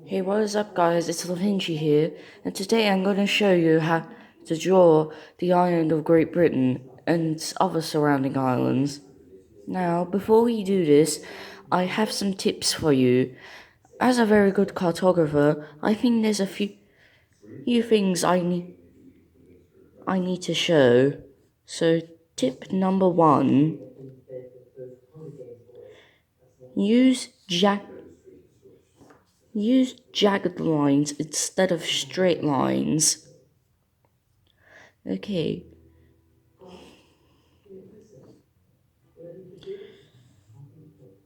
Hey, what is up guys, it's LaFinchy here, and today I'm going to show you how to draw the island of Great Britain and its other surrounding islands. Now, before we do this, I have some tips for you. As a very good cartographer, I think there's a few things I need to show. So, tip number 1, use jagged lines instead of straight lines. Okay.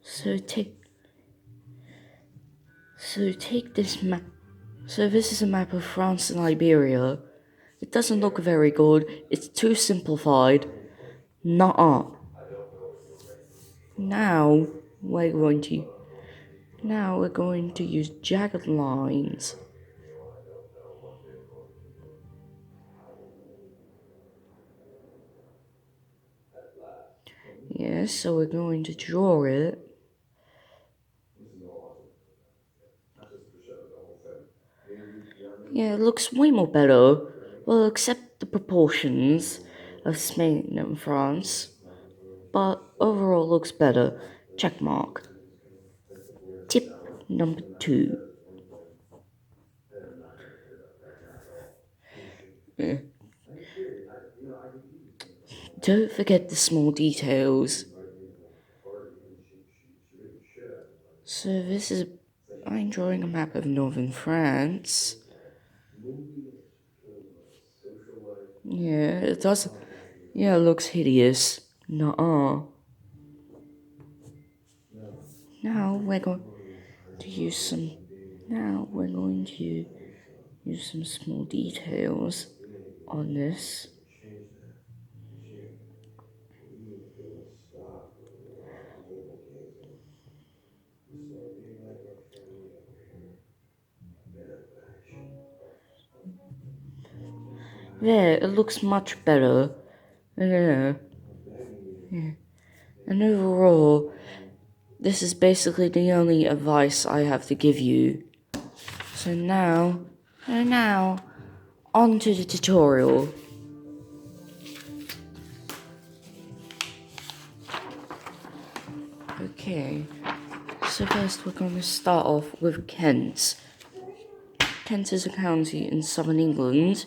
So take this map. So this is a map of France and Liberia. It doesn't look very good. It's too simplified. Nuh-uh. Now we're going to use jagged lines. Yes, so we're going to draw it. Yeah, it looks way more better. Well, except the proportions of Spain and France. But overall looks better. Check mark. Tip number 2. Don't forget the small details. So I'm drawing a map of northern France. Yeah, it does. Yeah, it looks hideous. Nuh-uh. Now we're going to use some. Now we're going to use some small details on this. There, it looks much better. Yeah. And overall, this is basically the only advice I have to give you. So now, on to the tutorial. Okay, so first we're going to start off with Kent. Kent is a county in southern England.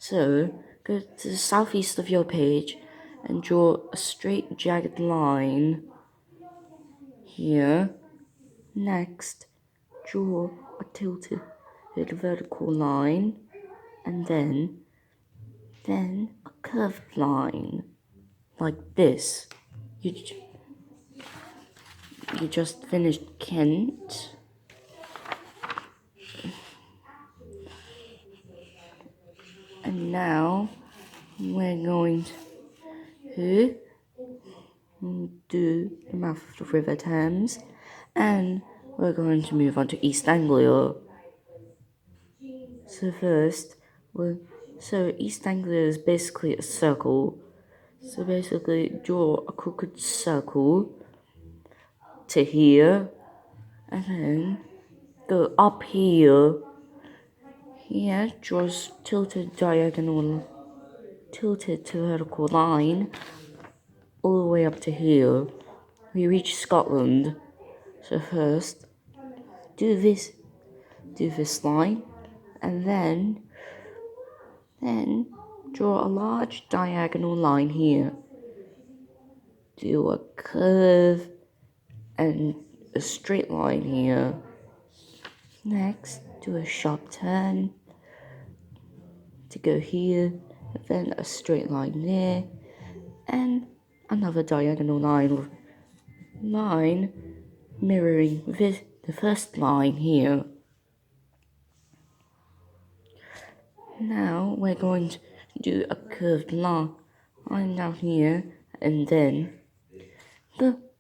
So, go to the southeast of your page and draw a straight jagged line here. Next, draw a tilted vertical line, and then a curved line, like this. You just finished Kent. And now we're going to do the mouth of the River Thames, and we're going to move on to East Anglia. So first, East Anglia is basically a circle. So basically, draw a crooked circle to here, and then go up here. Here, draws tilted to vertical line all the way up to here. We reach Scotland. So first, do this line, and then draw a large diagonal line here. Do a curve and a straight line here. Next, do a sharp turn to go here, then a straight line there, and another diagonal line mirroring the first line here. Now we're going to do a curved line down here, and then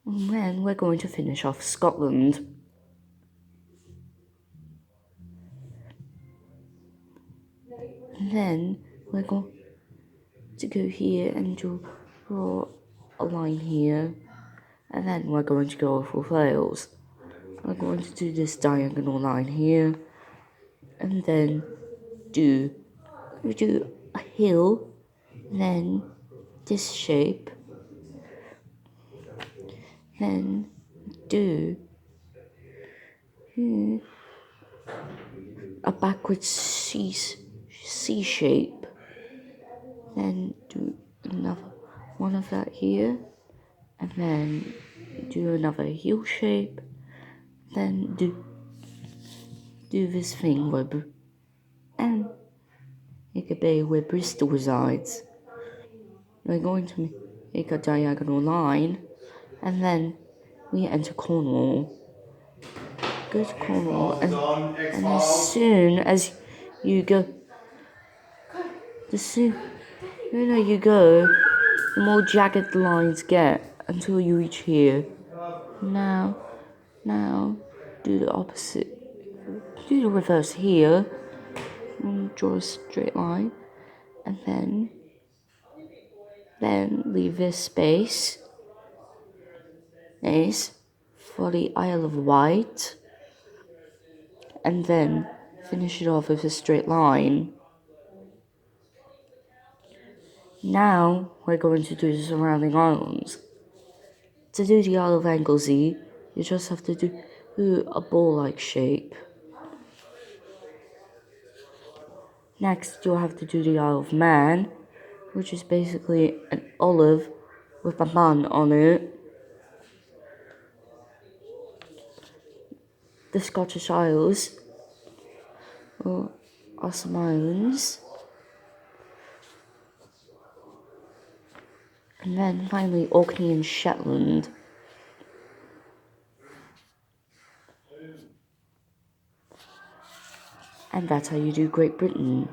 we're going to finish off Scotland. And then we're going to go here and draw a line here, and then we're going to go for Wales. We're going to do this diagonal line here, and then do a hill, then this shape, then do a backwards C shape, then do another one of that here, and then do another heel shape, then do this thing web, and it could be where Bristol resides. We're going to make a diagonal line, and then we enter Cornwall. Go to Cornwall, and as soon as you go, the sooner you go, the more jagged the lines get until you reach here. Now, do the opposite. Do the reverse here. And draw a straight line, and then leave this space for the Isle of Wight, and then finish it off with a straight line. Now we're going to do the surrounding islands. To do the Isle of Anglesey, you just have to do a ball-like shape. Next, you'll have to do the Isle of Man, which is basically an olive with a man on it. The Scottish Isles are some islands. And then finally Orkney and Shetland. And that's how you do Great Britain.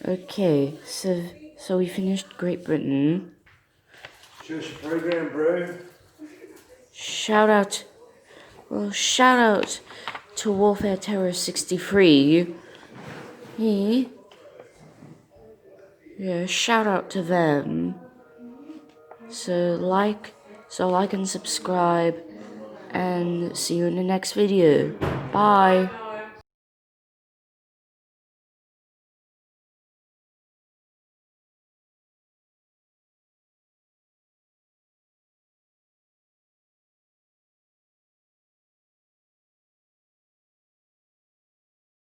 Okay, so we finished Great Britain. Show us your program, bro. Shout out to Warfare Terror 63. Shout out to them. So like and subscribe, and see you in the next video. Bye.